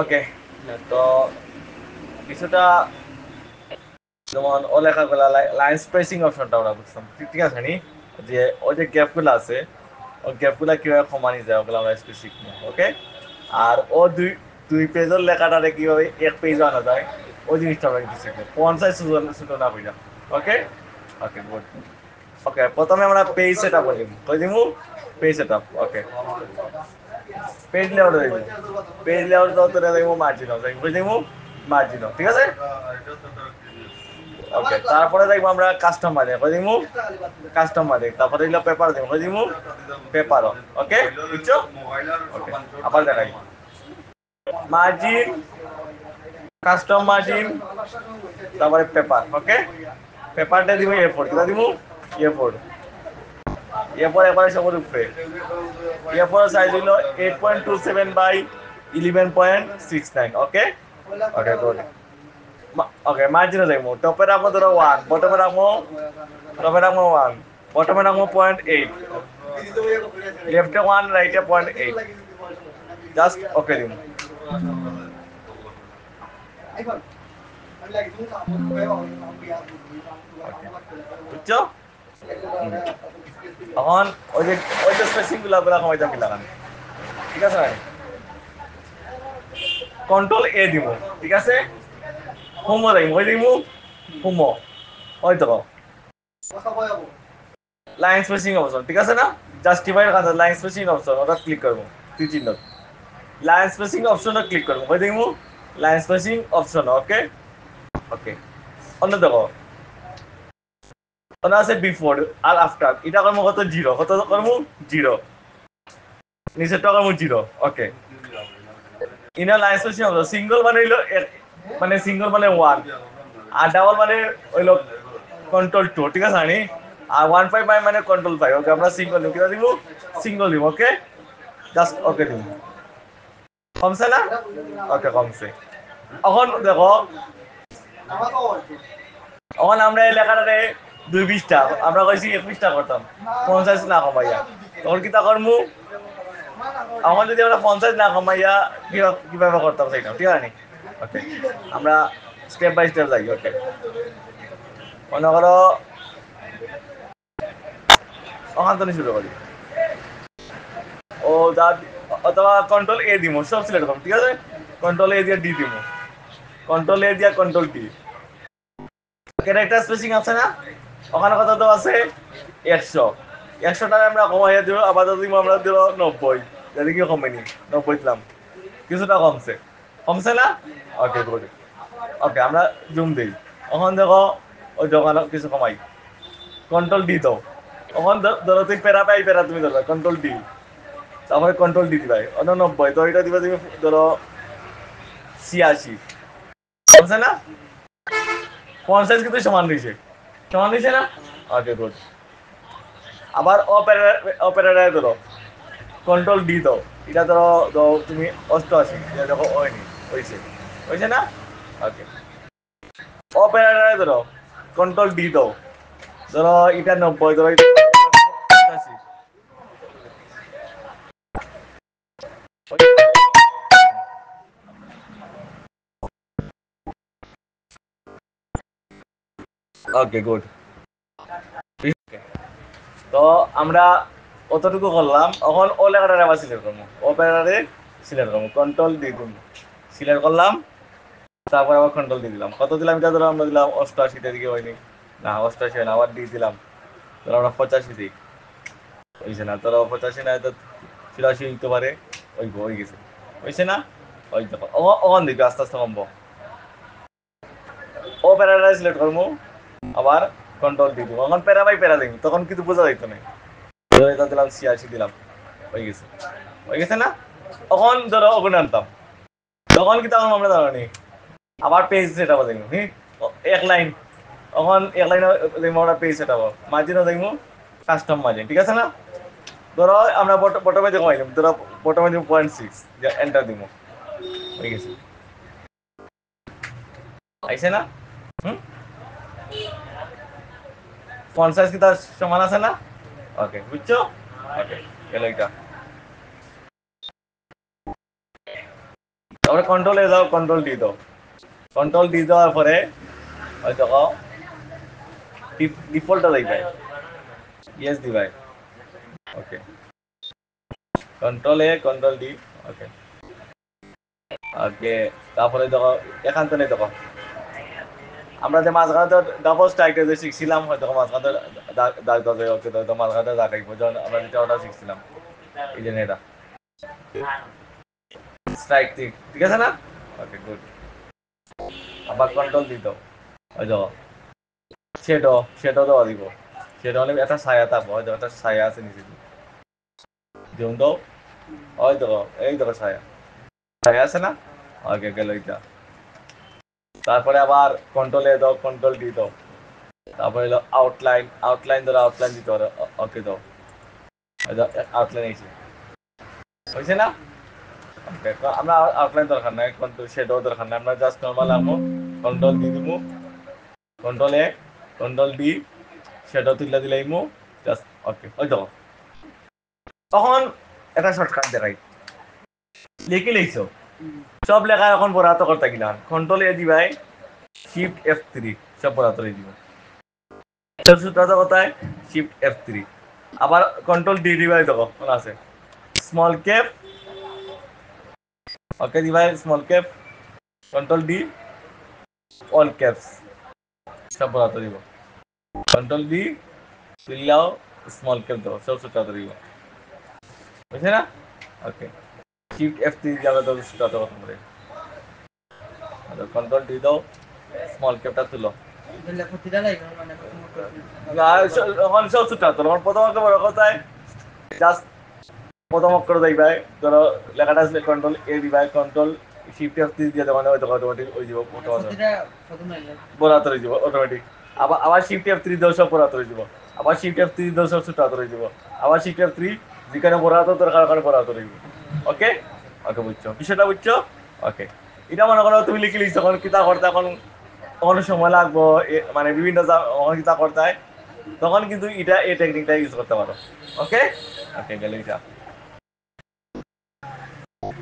ওকে, তো কিছুটা যেমন ও লেখাগুলা লাইন স্পেসিং অপশনটা আমরা বুঝতাম, ঠিক আছে নি? যে ওই যে গ্যাপগুলো আছে, ওই গ্যাপগুলা কিভাবে কমানি যায় ওগুলো আমরা স্পেসিক, ওকে? আর ও দুই দুই পেজের লেখাটারে কিভাবে এক পেজে আনা যায় ওই জিনিসটা আমরা কিন্তু শিখবো, কোন সাইজ ছোট না বুঝা। ওকে ওকে গুড। ওকে, প্রথমে আমরা পেজ সেট আপ কই দিমু পেজ সেট আপ। ওকে, পেজ লেআউট দেবো, পেজ লেআউট দাও তোরা দেবো মার্জিন হবে, বুঝে দেবো মার্জিন, ঠিক আছে? ওকে, তারপরে দেখবো আমরা কাস্টমার কই দিমু কাস্টমার, তারপরে দিলো পেপার দেবো, কই দিমু পেপার। ওকে বুঝছো? ওকে, আবার দেখাই মার্জিন, কাস্টম মার্জিন, তারপরে পেপার। ওকে, পেপারটা দিব এ4, কিটা দিব এ4, এরপর এবারে সবার উপরে এরপর সাইজ হলো 8.27 বাই 11.69। Okay okay good. ওকে, মার্জিনে দেখবো, টপে রাখবো ধরো 1, টপে রাখবো 1, বটমে রাখবো 0.8, লেফটে 1, রাইটে 0.8, জাস্ট ওকে দিন। বুঝছো? এখন ওই যে স্পেসিং গুলা কমাইতে লাগান, ঠিক আছে? কন্ট্রোল এ দিব, ঠিক আছে? হোমো দিব, ওই দিব হোমো, ওই তো লাইন স্পেসিং অপশন, ঠিক আছে না? জাস্টিফাইড কাজ লাইন স্পেসিং অপশন, ওটা ক্লিক করবো, তীর চিহ্ন লাইন স্পেসিং অপশনটা ক্লিক করবো, ওই দিব লাইন স্পেসিং অপশন। ওকে ওকে, অন্য দেখো ওনা আছে বিফোর আর আফটার, এটা করবো কত 0, কত করবো 0, নিচেরটা করবো 0। ওকে, ইনা লাইন স্পেসিং অপশন, সিঙ্গল মানে হইলো মানে সিঙ্গল মানে 1, আর ডাবল মানে হইলো কন্ট্রোল 2, ঠিক আছে নি? আর 1.5 মানে কন্ট্রোল 5। ওকে, আমরা সিঙ্গল দিব, কিটা দিব সিঙ্গল দিব। ওকে, জাস্ট ওকে দিব, কমছে না? ওকে, কমছে। এখন দেখো, এখন আমরা এই লেখাটারে 2 পৃষ্ঠা আমরা কইছি 1 পৃষ্ঠা করতাম, 50 না কমাইয়া, তখন কিটা করমু? এখন যদি আমরা 50 না কমাইয়া কিভাবে করতাম সেটা, ঠিক আছে নি? ওকে, আমরা স্টেপ বাই স্টেপ যাই। ওকে, মনে করো ওখান থেকে শুরু করি, ও যা, অথবা কন্ট্রোল এ দিব, সব সিলেক্ট করবো, ঠিক আছে? কন্ট্রোল এ দিয়ে ডি দিব, কন্ট্রোল এ দিয়ে কন্ট্রোল ডি। ক্যারেক্টার স্পেসিং আছে না? ওখানে কত তো আছে 100, 100 টাকা আমরা কমাইয়া দিব, আবার দিব আমরা দিব 90, যদি কি কমেনি 90 দিলাম, কিছুটা কমছে, কমছে না? Okay good. ওকে, আমরা জুম দিই, ওখান দেখো ওই দোকান কিছু কমাই, কন্ট্রোল ডি দাও, ওখান ধরো তুই পেরা পাই পেরা তুমি ধরবা কন্ট্রোল ডি, তারপরে কন্ট্রোল ডি দিবাই 90, তো এটা দিবা তুমি ধরো 86, কমছে না? ফন্ট সাইজ কিন্তু সমান দিয়েছে, সমান দিয়েছে না? Okay good. আবার অপারেটর ধরো কন্ট্রোল ডি দাও, এটা ধরো দাও তুমি 88, এটা দেখো হয়নি, হয়েছে, হয়েছে না? ওকে, অপারেটর ধরো কন্ট্রোল ডি দাও, ধরো এটা 90, ধরো 85। Okay good. তো আমরা অতটুকু করলাম, এখন ও লেখাটারে আবার সিলেক্ট করবো, অপারেটরে সিলেক্ট করবো, কন্ট্রোল ডি দিব, সিলেক্ট করলাম, তারপর আবার কন্ট্রোল দিয়ে দিলাম, কত দিলাম এটা ধরো আমরা দিলাম 88, দিকে হয়নি না, 88 হয় না, আবার দিয়ে দিলাম ধরো আমরা 85 দিই, হয়েছে না, ধরো 85 না, তো 84 হইতে পারে, ওই হয়ে গেছে, হয়েছে না? ওই দেখো ওখান দিকে আস্তে আস্তে কমবো, ও প্যারাটা সিলেক্ট করবো, আবার কন্ট্রোল দিয়ে দিব, এখন প্যারা বাই প্যারা দিই, তখন কিন্তু বোঝা যাইতো না, এটা দিলাম 86 দিলাম, হয়ে গেছে, হয়ে গেছে না? তখন ধরো ওখানে আনতাম, তখন কি তখন আমরা দাঁড়ানি আবার পেজ সেটা দেখবো, এক লাইন, তখন এক লাইন দেখবো আমরা পেজ সেটা মার্জিনও দেখবো কাস্টম মার্জিন, ঠিক আছে না? ধরো আমরা বটমে দেখো আইলাম, ধরো বটমে দিব 0.6, এন্টার দিব, হয়ে গেছে, আইছে না? হুম, ফন্ট সাইজ কি তার সমান আছে না? ওকে বুঝছো? ওকে, গেল এটা। তারপরে কন্ট্রোল এ দাও, কন্ট্রোল ডি দাও, কন্ট্রোল ডি দেওয়ার পরে ওই দেখো ডিফল্টটা দেখবে, ইয়েস দিবাই, ওকে, কন্ট্রোল এ কন্ট্রোল ডি, ওকে ওকে। তারপরে দেখো এখান থেকে দেখো আমরা যে মাঝখানে ডাবল স্ট্রাইকে যে শিখছিলাম, হয়তো মাঝখানে দাগ দাগ ওকে, তো মাঝখানে দাগ আইব, যখন আমরা যেটা ওটা শিখছিলাম, এই যে এটা স্ট্রাইক, ঠিক ঠিক আছে না? Okay good. আবার কন্ট্রোল দিত, ওই দেখো সেটাও সেটাও দেওয়া দিব, সেটা হলে একটা ছায়া থাকবো, হয়তো একটা ছায়া আছে নিচে, যেমন দাও, ওই দেখো এই দেখো ছায়া, ছায়া আছে না? ওকে গেল এটা। তারপরে আবার কন্ট্রোল এ দাও, কন্ট্রোল ডি দাও, তারপরে হলো আউটলাইন, আউটলাইন ধরো, আউটলাইন দিতে পারো, ওকে দাও, আউটলাইন এসে হয়েছে না? আমরা আউটলাইন দরকার নাই, কন্ট্রোল শেডও দরকার নাই, আমরা জাস্ট নর্মাল আমো, কন্ট্রোল ডি দিমু, কন্ট্রোল এ কন্ট্রোল ডি, শেডও তুলে দিলাইমু, জাস্ট ওকে, ওই দেখো। তখন একটা শর্টকাট দেখাই, লিখে লিখছো সব লেখা এখন বরাত করতে গেলাম, কন্ট্রোল এ দিবাই, শিফট F3 সব বরাত হয়ে দিব, সূত্রটা কোথায়, শিফট F3, আবার কন্ট্রোল ডি দিবাই, দেখো মনে আছে স্মল ক্যাপ, ওকে দিবাই small cap, control D all caps সব বরাত দিব, কন্ট্রোল ডি তুললাও স্মল ক্যাপ দাও, সব সূত্রটা দিব, বুঝছে না? ওকে শিফট F3 যাবে, তো সূত্রটা কথা বলে, কন্ট্রোল ডি দাও, স্মল ক্যাপটা তুলো, সব সূত্র তোমার প্রথম অক্ষর কোথায়, জাস্ট প্রথম অক্ষর দেখবাই, ধরো লেখাটা আসলে কন্ট্রোল এ দিবাই, কন্ট্রোল শিফট F3 দিয়ে দেওয়া হয়তো অটোমেটিক ওই যাব, বরাত হয়ে যাব অটোমেটিক, আবার শিফট F3 দেও, সব বরাত হয়ে যাব, আবার শিফট F3 দেও, সব সূত্র হয়ে যাব, আবার শিফট F3 যেখানে বরাত দরকার ওখানে বরাত হয়ে যাব, ওকে ওকে বুঝছো বিষয়টা, বুঝছো? ওকে এটা মনে করো তুমি লিখে লিখছো, তখন কিতা করতে, এখন অনেক সময় লাগবো, মানে বিভিন্ন কিতা করতে হয়, তখন কিন্তু এটা এই টেকনিকটা ইউজ করতে পারো, ওকে ওকে গেল এটা।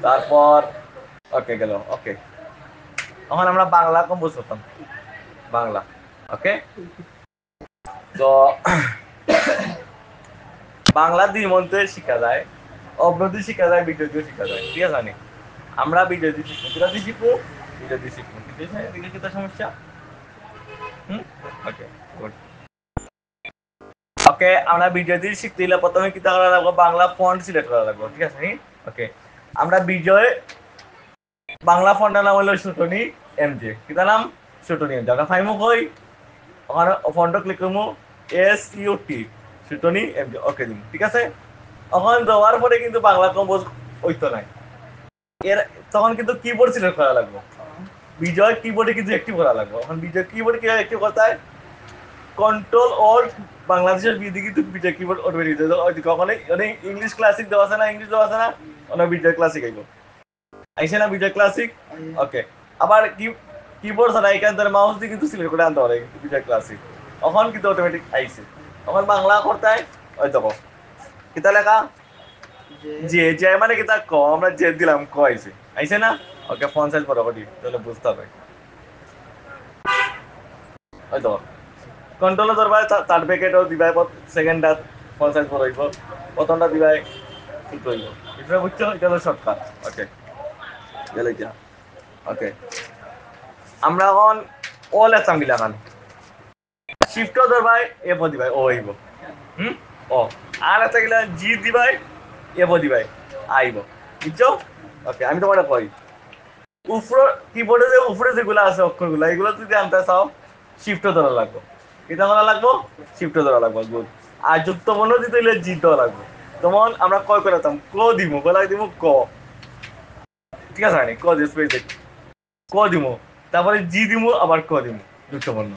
তারপর ওকে গেল, ওকে তখন আমরা বাংলা কম্পোজ করতাম, বাংলা, ওকে তো বাংলা দুই মধ্যে শিখা যায়, অব্রতি শিখা যায়, বিদ্যুতীয় শিখা যায়, ঠিক আছে নি? আমরা বিদ্যুৎ শিখবো, বিদ্যুৎ শিখবো, বিদ্যুৎ শিখবো, দিকে কি সমস্যা? Okay good. ওকে আমরা বিজয় শিখতে হলে প্রথমে কি করা লাগবে, বাংলা ফন্ট সিলেক্ট করা লাগবে, ঠিক আছে? ওকে আমরা বিজয় বাংলা ফন্টের নাম হলো সুটনি এমজে, কিতা নাম, সুটনি এমজে, আমরা ফাইমু কই, ওখানে ফন্ট ক্লিক করবো, SUT সুটনি এমজে, ওকে দিন, ঠিক আছে? ওখানে দেওয়ার পরে কিন্তু বাংলা কম্পোজ হইতো নাই, এর তখন কিন্তু কিবোর্ড সিলেক্ট করা লাগবে, বিজয় কিবোর্ডে কিন্তু অ্যাক্টিভ করা লাগবে, এখন বিজয় কিবোর্ডে কিভাবে অ্যাক্টিভ করতে হয়, কন্ট্রোল ওর বাংলাদেশের বিধি কিন্তু বিজয় কিবোর্ড অটোমেটিক, কখনো অনেক ইংলিশ ক্লাসিক দেওয়া আছে না, ইংলিশ দেওয়া আছে না, অনেক বিজয় ক্লাসিক আইব, আইসে না বিজয় ক্লাসিক, ওকে আবার কিবোর্ড ছাড়া এখান থেকে মাউস দিয়ে কিন্তু সিলেক্ট করে আনতে পারে বিজয় ক্লাসিক, তখন কিন্তু অটোমেটিক আইসে, তখন বাংলা করতে হয়, ওই দেখো কিতা লেখা, যে যে মানে কিতা ক, আমরা যে দিলাম ক আইসে, আইসে না? ওকে ফন্ট সাইজ বড় করি, তাহলে বুঝতে হবে, ওই দেখো কন্ট্রোল ধরবাই, থার্ড ব্র্যাকেটও দিবাই, সেকেন্ডটা ফন্ট সাইজ বড় হইব, প্রথমটা দিবাই ঠিক হইব, এটা বুঝছো? এটা হলো শর্টকাট, ওকে গেল এটা, ওকে আমরা এখন ও লেখতাম গিলা খান, শিফটও ধরবাই এফ দিবাই, ও হইব, ও আর একটা গিলা জি দিবাই, এফ দিবাই, আইব, বুঝছো? ওকে আমি তোমার কই, উপরে কিবোর্ডে যে উপরে যেগুলো আছে অক্ষরগুলো, এগুলো যদি আনতে চাও শিফটও ধরা লাগবে, এটা ধরা লাগবো, শিফটও ধরা লাগবো, গুড। আর যুক্ত বর্ণ দিতে হইলে জি দেওয়া লাগবে, যেমন আমরা কয় করে দিতাম, ক দিব, গলা দিব ক, ঠিক আছে ক দিয়ে স্পেস ক দিব, তারপরে জি দিব, আবার ক দিব, যুক্ত বর্ণ,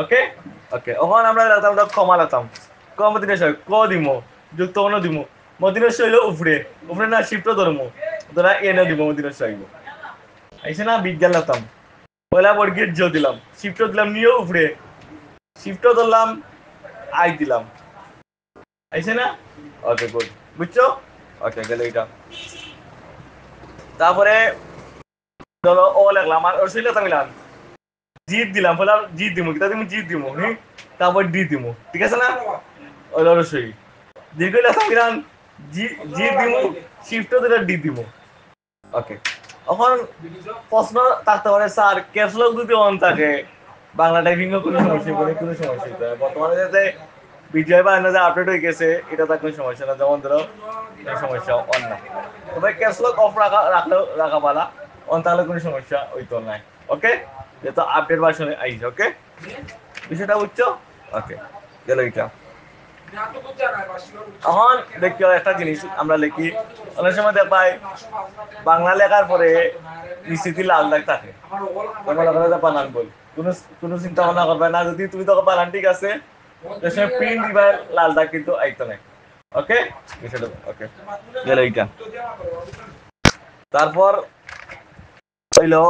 ওকে ওকে ওখানে আমরা রাখতাম কমা রাখতাম, ক মদিনেশ ক দিব, যুক্ত বর্ণ দিব, মদিনেশ হইলো উপরে, উপরে না শিফটও ধরবো, ধরা এনে দিব, মদিনেশ আইব, আইসে না বিজ্ঞান রাখতাম, পয়লা বর্গের জ দিলাম, শিফটও দিলাম নিয়ে উপরে, শিফটও ধরলাম, আই দিলাম, আইসে না? ওকে গুড, বুঝছো? ওকে গেল এটা। তারপরে ধরো ও লিখলাম আর ওর সঙ্গে মিলাম জিত দিলাম বলে জিত দিমু কিতা দিমু জিত দিমু হ্যাঁ তারপর ডি দিমু ঠিক আছে না ওই অবশ্যই দীর্ঘ লেখা মিলাম জি জি দিমু শিফট দিলে ডি দিমু ওকে এখন প্রশ্ন থাকতে পারে স্যার ক্যাপসলক যদি অন থাকে বাংলা টাইপিং কোনো সমস্যা কোনো সমস্যা নেই বর্তমানে যাতে বিজয় বা যে আপডেট হয়ে গেছে এটা তার কোনো সমস্যা না যেমন ধরো কোনো সমস্যা অন না তবে ক্যাপসলক অফ রাখা পালা অন তাহলে কোনো সমস্যা হইতো নাই ওকে যেহেতু আপডেট ভার্সনে আইছে ওকে বিষয়টা বুঝছো ওকে গেল এটা এখন দেখি একটা জিনিস আমরা লিখি অনেক সময় দেখাই বাংলা লেখার পরে নিশ্চিতি লাল দাগ থাকে বানান বল কোনো কোনো চিন্তা ভাবনা করবে না যদি তুমি তো বানান ঠিক আছে প্রিন্ট দিবার লাল দাগ কিন্তু আইতো নাই ওকে বিষয়টা ওকে গেল এইটা তারপর হইলো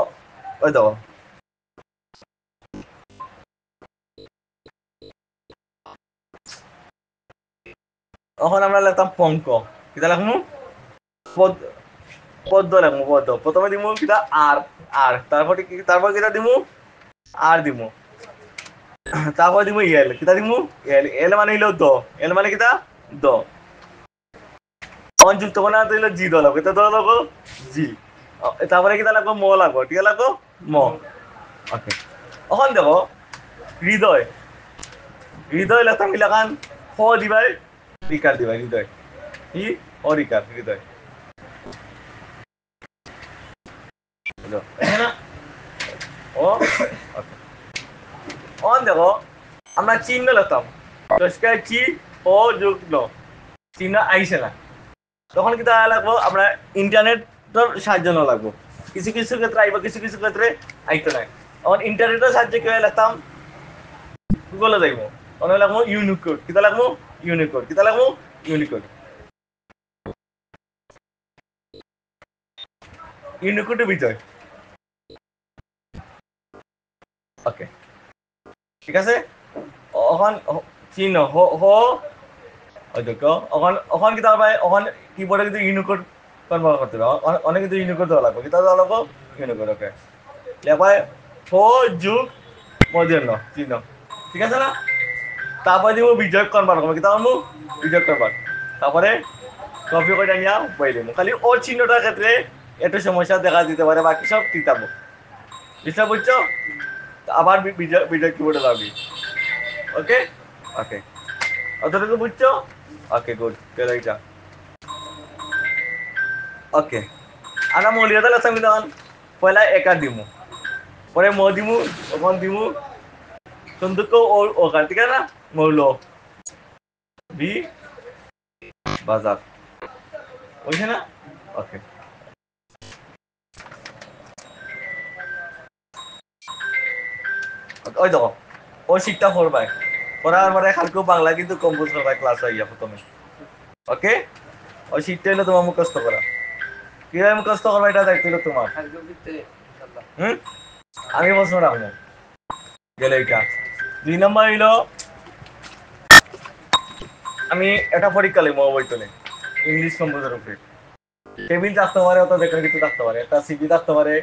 ওই দেখো এখন আমরা লিখতাম পঙ্ক কিতা লিখমু পদ্ম লিখমু পদ্ম প্রথমে দিমু কিতা আর আর তারপর কিতা দিমু আর দিমু তারপর দিমু এল কিতা দিমু এল এল মানে হইলো দ এল মানে কিতা দ অন যুক্ত কোনা হইলো জি দ লাগো কিতা দ লাগো জি তারপরে কিতা লাগবো ম লাগবো ঠিক লাগবো ম ওকে এখন দেখো হৃদয় হৃদয় লেখতাম লেখান হ দিবাই রিকার দিবাই হৃদয় কি ও রিকার হৃদয় ও অন দেখো আমরা চিহ্ন লিখতাম চি ও যোগ ন চিহ্ন আইসে না তখন কি তাহলে লাগবো আমরা ইন্টারনেটের সাহায্য না লাগবো কিছু কিছু ক্ষেত্রে আইব কিছু কিছু ক্ষেত্রে আইতো নাই তখন ইন্টারনেটের সাহায্যে কেউ লিখতাম গুগলে যাইব তখন লাগবো ইউনিকোড কিতা লাগবো ইউনিকোড কিতা লাগবো ইউনিকোড ইউনিকোডের বিজয় ওকে ঠিক আছে এখন চিহ্ন হ অযোগ্য ওখান কি তারপরে ওখান কিবোর্ডে কিন্তু ইউনিকোড কনভার্ট করতে হবে অনেক কিন্তু ইউনিকোড দেওয়া লাগবে কি দেওয়া লাগবো ইউনিকোড ওকে লেখায় হো যুগ মধ্যাহ্ন চিহ্ন ঠিক আছে না তারপরে দিব বিজয় কনভার্ট করবো কি তারপর বিজয় কনভার্ট তারপরে কপি করে নিয়ে বই দেবো খালি ও চিহ্নটার ক্ষেত্রে একটু সমস্যা দেখা দিতে পারে বাকি সব ঠিক থাকবো বুঝতে বুঝছো আবার বিজয় বিজয় কিবোর্ডে যাবি ওকে ওকে অতটুকু বুঝছো ওকে গুড চলো এটা ওকে আমরা মৌলিকতা লেখতাম কিন্তু পয়লা একা দিমু পরে ম দিমু ওখান দিমু সন্দুক ওখান ঠিক আছে না মৌল বি বাজার বুঝছে না ওকে ওই দেখো ও শিখটা পড়বাই পড়ার পরে খালকু বাংলা কিন্তু কম্পোজ করবাই ক্লাস হইয়া প্রথমে ওকে ওই শিখটা হইলো তোমার মুখস্থ করা কিভাবে মুখস্থ করবা এটা দায়িত্ব হলো তোমার হুম আমি প্রশ্ন রাখবো গেলে এটা 2 নম্বর হইলো আমি একটা পরীক্ষা লিখবো বইতলে ইংলিশ কম্পোজের উপরে টেবিল থাকতে পারে অত যেখানে কিছু থাকতে পারে একটা সিভি থাকতে পারে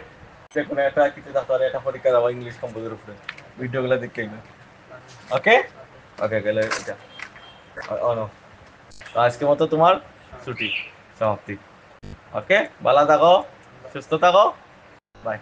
যেখানে একটা কিছু থাকতে পারে একটা পরীক্ষা দেওয়া ইংলিশ কম্পোজের উপরে ভিডিওগুলো দেখতে ওকে ওকে গেলে এটা অন আজকের মতো তোমার ছুটি সমাপ্তি ওকে ভালো থাকো সুস্থ থাকো বাই